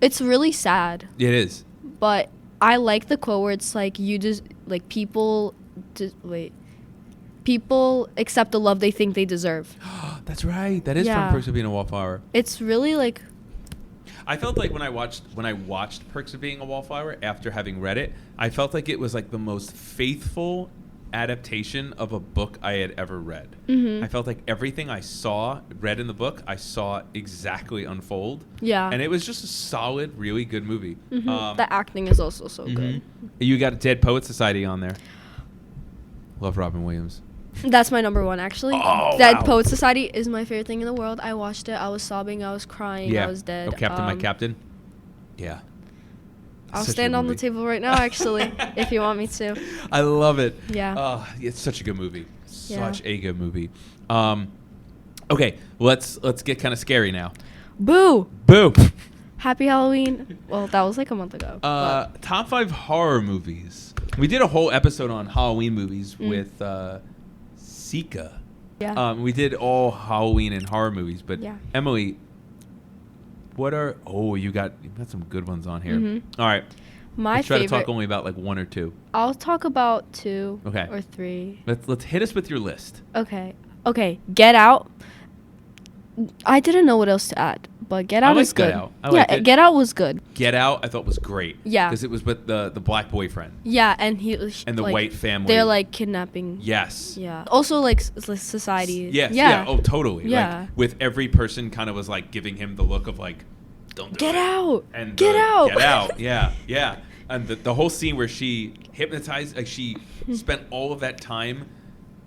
It's really sad, It is. but I like the quote where it's like, people accept the love they think they deserve. That's right. That is Yeah. from Perks of Being a Wallflower. It's really like, I felt like when I watched Perks of Being a Wallflower after having read it, I felt like it was like the most faithful adaptation of a book I had ever read. Mhm. I felt like everything I read in the book, I saw exactly unfold. yeah. And it was just a solid, really good movie. The acting is also so good. You got Dead Poet Society on there. Love Robin Williams. That's my number one, actually. Oh, Dead wow. Poet Society is my favorite thing in the world. I watched it. I was sobbing. I was crying. I was dead. Oh, Captain, My Captain. Yeah. I'll Such a stand good on the movie. table right now, actually, if you want me to. I love it. Yeah. It's such a good movie. Yeah. Such a good movie. Okay, let's get kind of scary now. Boo! Boo. Happy Halloween. Well, that was like a month ago. but Top 5 horror movies. We did a whole episode on Halloween movies with Sika. yeah. We did all Halloween and horror movies, but Yeah. Emily, you got some good ones on here. Mhm. All right. my Let's try favorite. to talk only about like 1 or 2. I'll talk about 2 Okay. or 3. Let's hit us with your list. Okay. Get Out. I didn't know what else to add, but Get Out liked is good. Get Out. I liked it. Get Out was good. Get Out, I thought was great. Yeah. Because it was with the black boyfriend Yeah, and and the like, white family. They're like kidnapping. Yes. Yeah. Also like society. Yes. Yeah. Oh, totally. Yeah. Like with every person kind of was like giving him the look of like, don't do Get it. out. And Get out. Get out. Yeah. Yeah. And the whole scene where she hypnotized, like she spent all of that time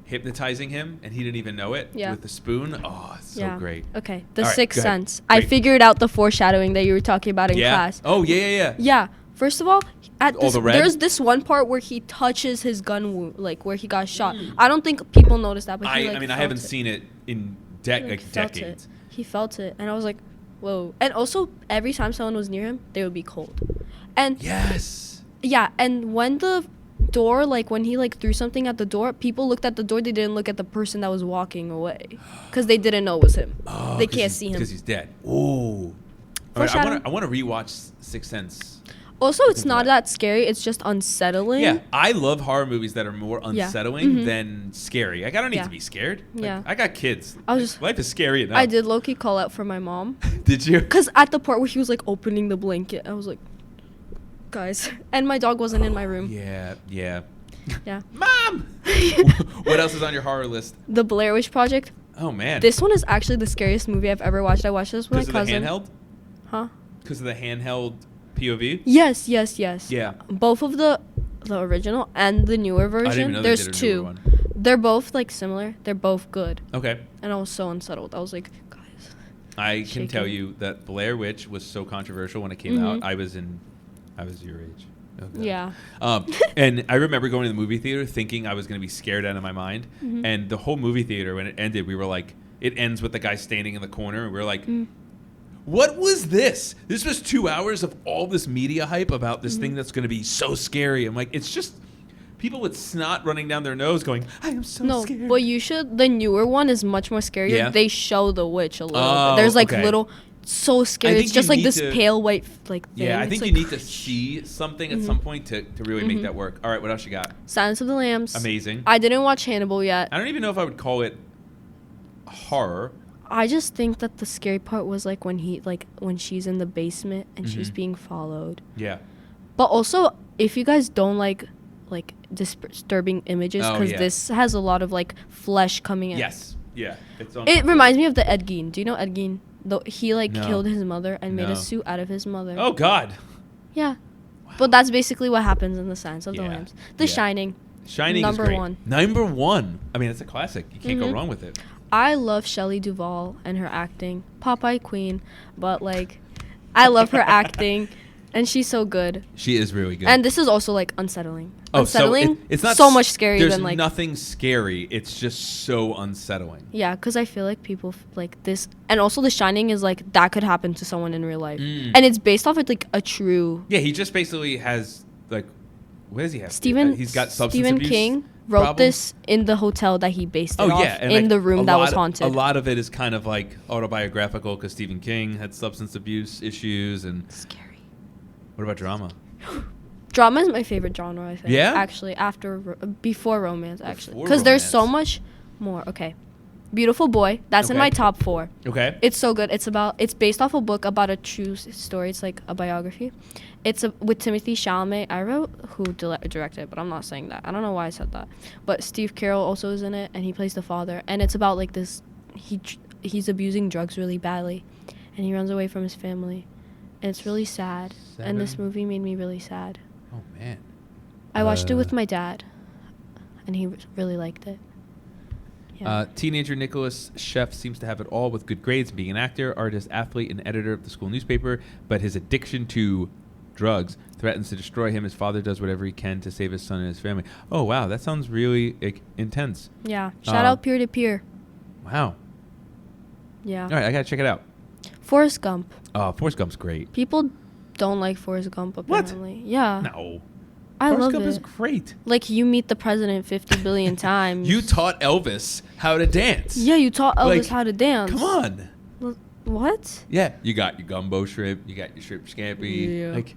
hypnotizing him and he didn't even know it with the spoon. Oh, it's so great. Okay. The All right, Sixth go ahead. Sense. I Great. figured out the foreshadowing that you were talking about in Yeah. class. Oh, yeah. Yeah. First of all, the red? there's this one part where he touches his gun wound, like where he got shot. I don't think people noticed that, but he, like, I felt haven't it. seen it in He, like, felt decades. it. He felt it, and I was like, whoa. And also, every time someone was near him, they would be cold. And Yes. yeah, and when the door, like when he like threw something at the door, people looked at the door. They didn't look at the person that was walking away because they didn't know it was him. Oh, they can't see him because he's dead. Ooh. All right, I want to rewatch Sixth Sense. Also, it's not that scary. It's just unsettling. Yeah, I love horror movies that are more unsettling than scary. Like, I don't need to be scared. Like, I got kids. Life is scary enough. I did low-key call out for my mom. Did you? Because at the part where he was like opening the blanket, I was like, guys. And my dog wasn't in my room. Yeah, yeah. Yeah. Mom! What else is on your horror list? The Blair Witch Project. Oh, man. This one is actually the scariest movie I've ever watched. I watched this with my cousin. Because of the handheld? Huh? Because of the handheld POV? Yes. Yeah. Both of the original and the newer version. I didn't even know There's they did a two. newer one. They're both like similar. They're both good. Okay. And I was so unsettled. I was like, guys. I can tell you that Blair Witch was so controversial when it came out. I was your age. Oh, yeah. And I remember going to the movie theater thinking I was going to be scared out of my mind. And the whole movie theater, when it ended, we were like, it ends with the guy standing in the corner. And we were like, what was this? This was 2 hours of all this media hype about this thing that's going to be so scary. I'm like, it's just people with snot running down their nose going, I am so scared. No, but you should. The newer one is much more scarier. Yeah. They show the witch a little bit. There's like little, so scary. It's just like this pale white like thing. Yeah, I think you need to see something at some point to really make that work. All right, what else you got? Silence of the Lambs. Amazing. I didn't watch Hannibal yet. I don't even know if I would call it horror. I just think that the scary part was like when she's in the basement and she's being followed. Yeah. But also, if you guys don't like disturbing images, because this has a lot of like flesh coming in. Yes. Yeah. It reminds me of the Ed Gein. Do you know Ed Gein? He killed his mother and made a suit out of his mother. Oh God. Yeah. Wow. But that's basically what happens in the Silence of the Lambs. The Shining. Shining is great. Number one. I mean, it's a classic. You can't go wrong with it. I love Shelley Duvall and her acting. Popeye queen, but like, I love her acting, and she's so good. She is really good. And this is also like unsettling. Oh, unsettling. So it's not so much scarier than like. There's nothing scary. It's just so unsettling. Yeah, because I feel like people like this, and also The Shining is like that could happen to someone in real life, and it's based off of like a true. Yeah, he just basically has like, what does he have? He's got substance Stephen abuse King wrote problems? This in the hotel that he based it off and in like the room that was haunted. A lot of it is kind of like autobiographical because Stephen King had substance abuse issues and. Scary. What about drama? Drama is my favorite genre, I think. Yeah? Actually, before romance, actually. Because there's so much more. Okay. Beautiful Boy. That's in my top 4. Okay. It's so good. It's based off a book about a true story. It's like a biography. It's with Timothy Chalamet. I wrote who directed it, but I'm not saying that. I don't know why I said that. But Steve Carell also is in it, and he plays the father. And it's about like this. He's abusing drugs really badly, and he runs away from his family. And it's really sad. And this movie made me really sad. Oh, man. I watched it with my dad, and he really liked it. Yeah. Teenager Nicholas Sheff seems to have it all with good grades, being an actor, artist, athlete, and editor of the school newspaper, but his addiction to drugs threatens to destroy him. His father does whatever he can to save his son and his family. Oh, wow. That sounds really intense. Yeah. Shout out Peer to Peer. Wow. Yeah. All right. I got to check it out. Forrest Gump. Oh, Forrest Gump's great. People don't like Forrest Gump, apparently. What? Yeah. No. I love it. Forrest Gump is great. Like, you meet the president 50 billion times. You taught Elvis how to dance. Yeah, you taught Elvis how to dance. Come on. What? Yeah, you got your gumbo shrimp, you got your shrimp scampi. Yeah. Like,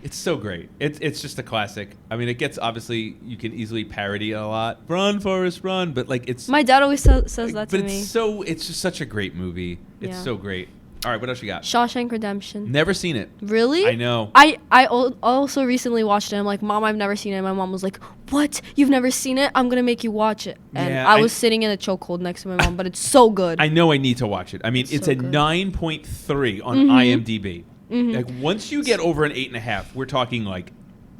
it's so great. It's just a classic. I mean, it gets, obviously, you can easily parody it a lot. Run, Forrest, run. But, like, it's... My dad always says that to me. But it's just such a great movie. It's so great. All right, what else you got? Shawshank Redemption. Never seen it. Really? I know. I also recently watched it. I'm like, Mom, I've never seen it. My mom was like, what? You've never seen it? I'm going to make you watch it. And I was sitting in a chokehold next to my mom, but it's so good. I know I need to watch it. I mean, it's so a 9.3 on IMDb. Mm-hmm. Like, once you get over an 8.5, we're talking, like,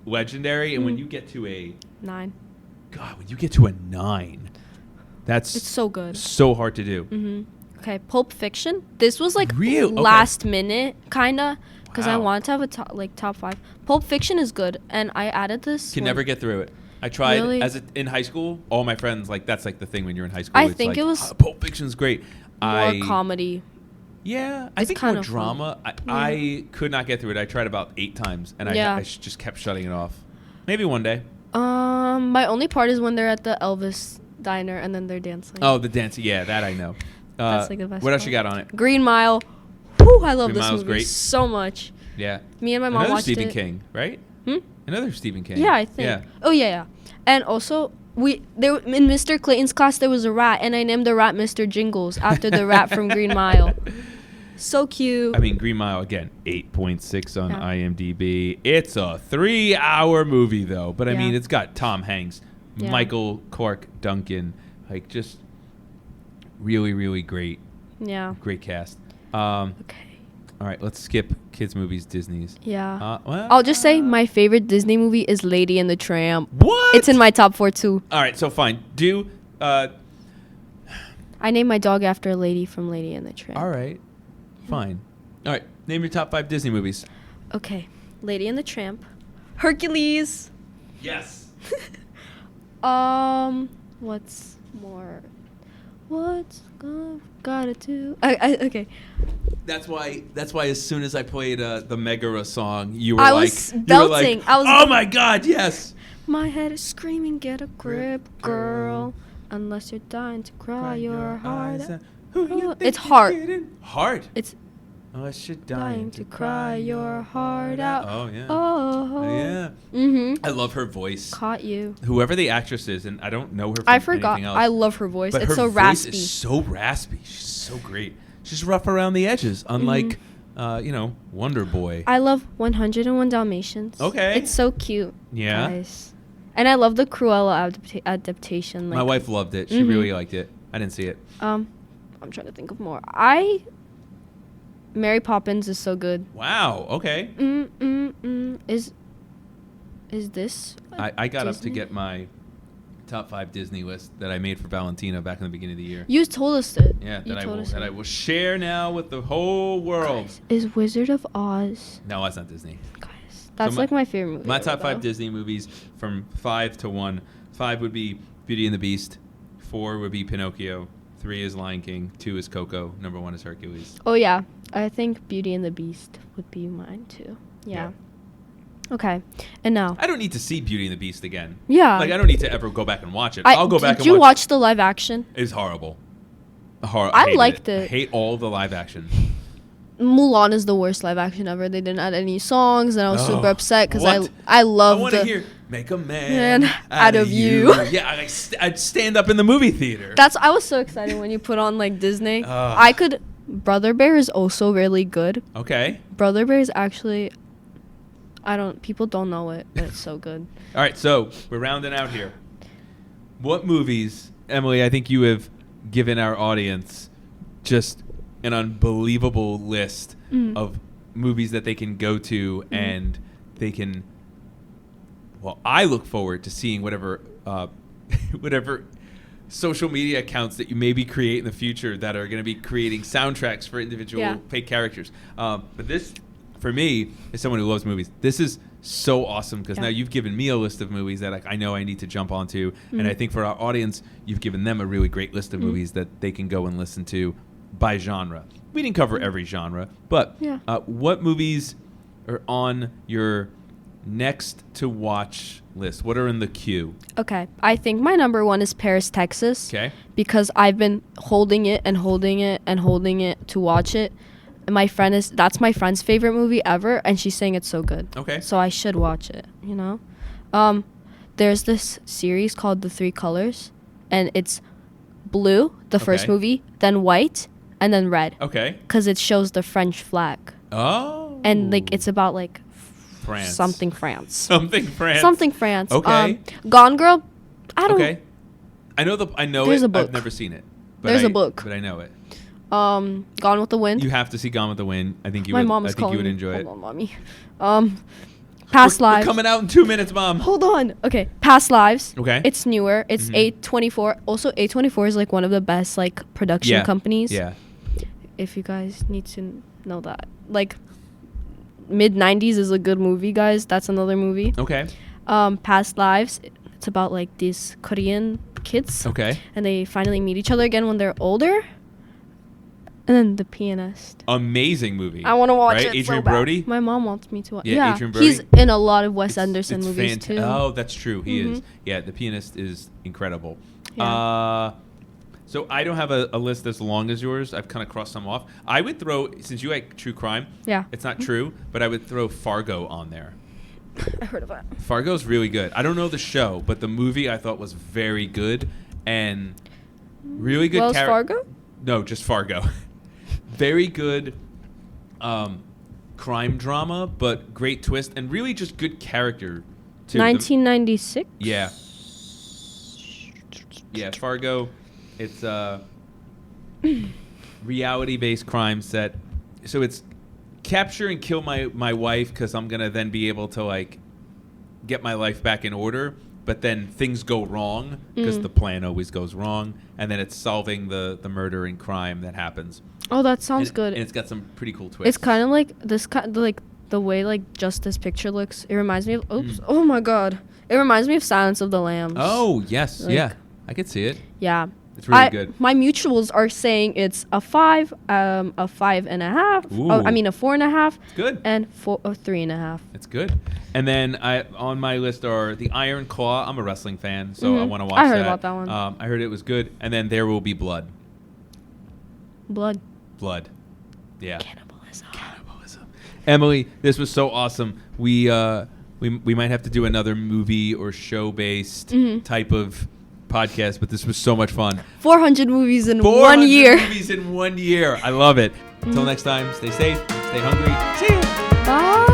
legendary. And when you get to a... 9. God, when you get to a 9, it's so good. So hard to do. Mm-hmm. Okay, Pulp Fiction. This was like last minute, kinda, because I wanted to have a top 5. Pulp Fiction is good, and I added this. Can never get through it. I tried in high school. All my friends that's like the thing when you're in high school. I think it was Pulp Fiction's great. More comedy. Yeah, I think more drama. I could not get through it. I tried about 8 times, and I just kept shutting it off. Maybe one day. My only part is when they're at the Elvis diner and then they're dancing. Oh, the dancing. Yeah, that I know. That's like the best What else part. you got on it? Green Mile. Whew, I love Green this Mile's movie great. so much. Yeah. Me and my mom Another watched Stephen it. King, right? Another Stephen King. Yeah, I think. Yeah. Oh yeah. And also there in Mr. Clayton's class there was a rat and I named the rat Mr. Jingles after the rat from Green Mile. So cute. I mean, Green Mile, again, 8.6 on IMDb. It's a 3-hour movie, though. But, I mean, it's got Tom Hanks, Michael Clark Duncan. Like, just really, really great. Yeah. Great cast. Okay. All right, let's skip kids' movies, Disney's. Yeah. Well, I'll just say my favorite Disney movie is Lady and the Tramp. What? It's in my top 4, too. All right, so fine. I named my dog after a lady from Lady and the Tramp. All right. Fine. All right, name your top 5 Disney movies. Okay. Lady and the Tramp. Hercules. Yes. What's more? What's gotta do? Okay. That's why as soon as I played the Megara song, you were I like, was belting. oh my God, yes. My head is screaming, get a grip, girl. Unless you're dying to cry your heart out. It's heart. Heart? It's unless you're dying to cry your heart out. Oh, yeah. Oh. Yeah. Mm-hmm. I love her voice. Caught you. Whoever the actress is, and I don't know her from I forgot. anything else. I love her voice. But It's her so voice raspy. is so raspy. She's so great. She's rough around the edges, unlike, Wonder Boy. I love 101 Dalmatians. Okay. It's so cute. Yeah. Guys. And I love the Cruella adaptation. My wife loved it. She really liked it. I didn't see it. I'm trying to think of more. Mary Poppins is so good. Wow. Okay. Is this? I got up to Disney? get my top 5 Disney list that I made for Valentina back in the beginning of the year. You told us it. Yeah, You told us that it. I will share now with the whole world. Guys, is Wizard of Oz? No, that's not Disney. Guys, that's my- like my favorite movie. My ever, top 5 though. Disney movies from 5 to 1. 5 would be Beauty and the Beast. 4 would be Pinocchio. 3 is Lion King. 2 is Coco. Number 1 is Hercules. Oh yeah, I think Beauty and the Beast would be mine too. Yeah. Okay, and now. I don't need to see Beauty and the Beast again. Yeah. Like, I don't need to ever go back and watch it. I'll go back and watch. Did you watch the live action? It's horrible. I hated liked I it. hate all the live action. Mulan is the worst live action ever. They didn't add any songs, and I was super upset because what? I love I want to the. hear "Make a Man, Man out of you." Yeah, I'd stand up in the movie theater. I was so excited when you put on like Disney. I could. Brother Bear is also really good. Okay. Brother Bear is actually. People don't know it, but it's so good. All right, so we're rounding out here. What movies, Emily? I think you have given our audience just an unbelievable list of movies that they can go to and they can. Well, I look forward to seeing whatever social media accounts that you maybe create in the future that are going to be creating soundtracks for individual fake characters. But this, for me, as someone who loves movies, this is so awesome because now you've given me a list of movies that I know I need to jump onto, and I think for our audience, you've given them a really great list of movies that they can go and listen to by genre. We didn't cover every genre, but what movies are on your next to watch list? What are in the queue? Okay, I think my number 1 is Paris, Texas. Okay. Because I've been holding it and holding it and holding it to watch it. And that's my friend's favorite movie ever, and she's saying it's so good. Okay. So I should watch it, you know? There's this series called The Three Colors, and it's blue, the first movie, then white, and then red. Okay. Because it shows the French flag. Oh. And like it's about like France. Something France. Something France. Something France. Okay. Gone Girl. I don't. Okay. I know There's it. a book. I've never seen it. But There's a book. But I know it. Gone with the Wind. You have to see Gone with the Wind. I think you My would. mom I is think you calling would me. enjoy it. Hold on, mommy. Past Lives. We're coming out in 2 minutes, Mom. Hold on. Okay, Past Lives. Okay. It's newer. It's A24. Also, A24 is like one of the best like production companies. Yeah. If you guys need to know that, like, mid 90s is a good movie, guys. That's another movie. Okay. Past Lives. It's about like these Korean kids. Okay. And they finally meet each other again when they're older. And then The Pianist. Amazing movie. I want to watch right? it. Adrian so bad. Brody. My mom wants me to watch. Yeah, Adrian Brody. He's in a lot of Wes Anderson movies too. Oh, that's true. He is. Yeah, The Pianist is incredible. Yeah. So I don't have a list as long as yours. I've kind of crossed some off. I would throw, since you like true crime. Yeah. It's not true, but I would throw Fargo on there. I heard of that. Fargo's really good. I don't know the show, but the movie I thought was very good and really good. Wells Fargo? No, just Fargo. Very good crime drama, but great twist and really just good character. Too. 1996? Yeah. Yeah, Fargo. It's a reality-based crime set. So it's capture and kill my wife because I'm going to then be able to, like, get my life back in order. But then things go wrong because the plan always goes wrong. And then it's solving the murder and crime that happens. Oh, that sounds good. And it's got some pretty cool twists. It's kind of like the way like just this picture looks. It reminds me of oh my god. It reminds me of Silence of the Lambs. Oh, yes. Like, yeah. I could see it. Yeah. It's really good. My mutuals are saying it's a 5, a 5.5. Oh, I mean a 4.5. It's good. And 3.5. It's good. And then on my list are The Iron Claw. I'm a wrestling fan, so I want to watch that. I heard about that one. I heard it was good. And then There Will Be Blood. Blood. Yeah. Cannibalism. Emily, this was so awesome. We might have to do another movie or show based type of podcast, but this was so much fun. 400 movies in 1 year. Movies in 1 year. I love it. Until next time, stay safe, stay hungry. See you. Bye.